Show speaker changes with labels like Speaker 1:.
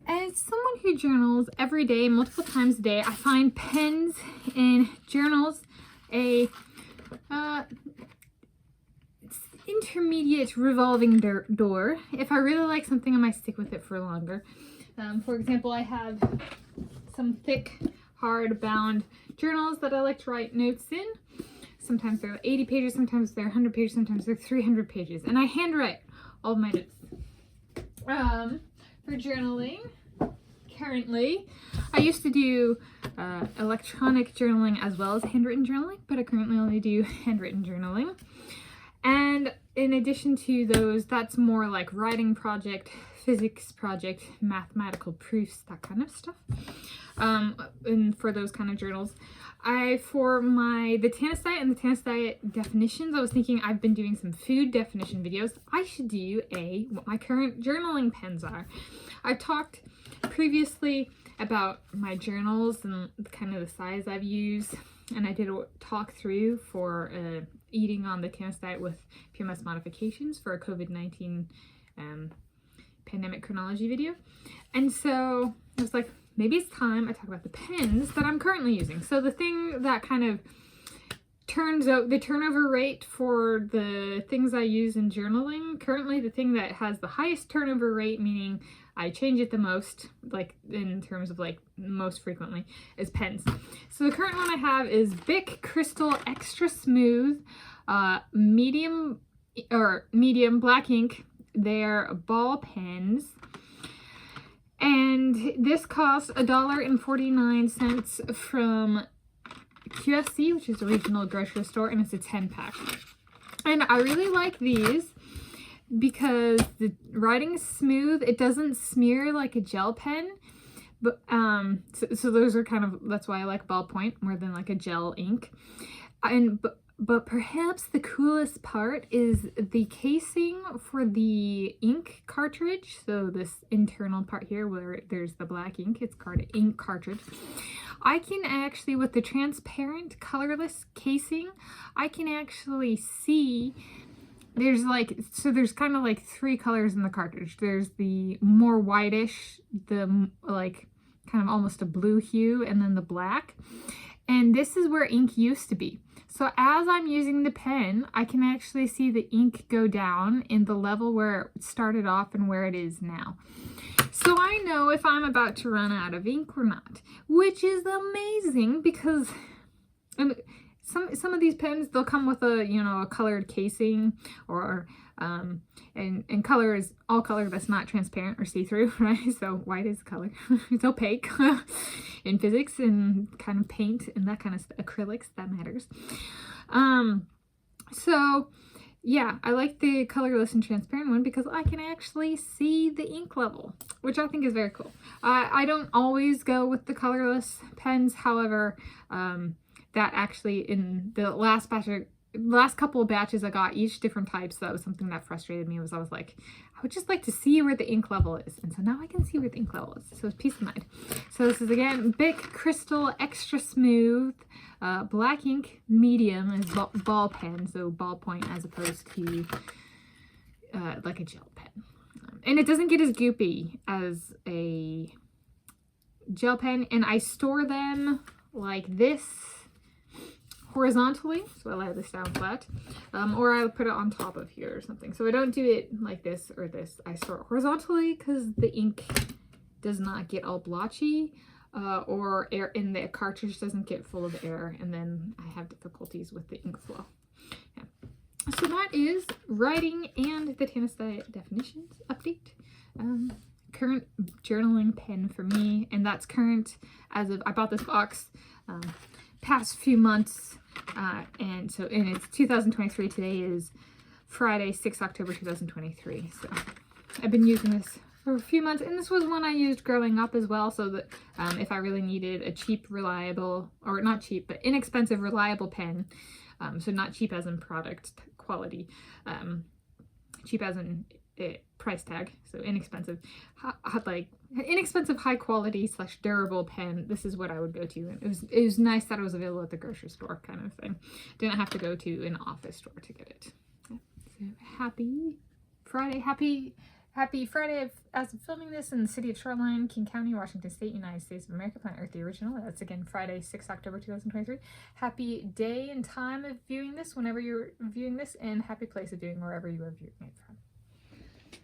Speaker 1: As someone who journals every day, multiple times a day, I find pens and journals a intermediate revolving door. If I really like something, I might stick with it for longer. For example, I have some thick, hard-bound journals that I like to write notes in. Sometimes they're 80 pages, sometimes they're 100 pages, sometimes they're 300 pages. And I handwrite all of my notes. For journaling, currently, I used to do electronic journaling as well as handwritten journaling, but I currently only do handwritten journaling. And in addition to those, that's more like writing project, physics project, mathematical proofs, that kind of stuff. And for those kind of journals, for the Tanis diet and the Tanis diet definitions, I was thinking I've been doing some food definition videos. I should do what my current journaling pens are. I've talked previously about my journals and kind of the size I've used, and I did a talk through for eating on the Tanis diet with PMS modifications for a COVID-19 pandemic chronology video. And so I was like, maybe it's time I talk about the pens that I'm currently using. So the thing that kind of turns out the turnover rate for the things I use in journaling, currently the thing that has the highest turnover rate, meaning I change it the most, like in terms of like most frequently, is pens. So the current one I have is BiC Cristal Xtra Smooth, medium black ink. They're ball pens. And this costs $1.49 from QFC, which is a regional grocery store, and it's a 10-pack. And I really like these because the writing is smooth. It doesn't smear like a gel pen. But so those are kind of, that's why I like ballpoint more than like a gel ink. But perhaps the coolest part is the casing for the ink cartridge. So this internal part here where there's the black ink, it's called ink cartridge. I can actually, with the transparent colorless casing, I can actually see there's kind of like three colors in the cartridge. There's the more whitish, the like kind of almost a blue hue, and then the black. And this is where ink used to be. So as I'm using the pen, I can actually see the ink go down in the level where it started off and where it is now. So I know if I'm about to run out of ink or not, which is amazing because some of these pens, they'll come with a colored casing, or and color is all color that's not transparent or see-through, right? So white is color. It's opaque in physics and kind of paint and that kind of acrylics, that matters. So yeah, I like the colorless and transparent one because I can actually see the ink level, which I think is very cool. I don't always go with the colorless pens. However, that actually in the last couple of batches I got, each different types, that was something that frustrated me. I was like, I would just like to see where the ink level is. And so now I can see where the ink level is. So it's peace of mind. So this is again BiC Cristal Xtra Smooth, black ink, medium is ball pen, so ballpoint as opposed to like a gel pen. And it doesn't get as goopy as a gel pen. And I store them like this, horizontally, so I lay this down flat, or I put it on top of here or something. So I don't do it like this or this. I store it horizontally because the ink does not get all blotchy, or air in the cartridge doesn't get full of air, and then I have difficulties with the ink flow. Yeah. So that is writing and the Tanis diet definitions update. Current journaling pen for me, and that's current as of I bought this box past few months, and it's 2023. Today is Friday, 6 October 2023. So I've been using this for a few months, and this was one I used growing up as well, so that if I really needed a cheap, reliable, or not cheap, but inexpensive, reliable pen, so not cheap as in product quality, cheap as in price tag, so inexpensive, inexpensive, high quality / durable pen. This is what I would go to. And it was nice that it was available at the grocery store, kind of thing. Didn't have to go to an office store to get it. Yeah. So happy Friday, happy Happy Friday as of filming this in the city of Shoreline, King County, Washington State, United States of America. Planet Earth, the original. That's again Friday, 6 October 2023. Happy day and time of viewing this whenever you're viewing this, and happy place of viewing wherever you are viewing it from.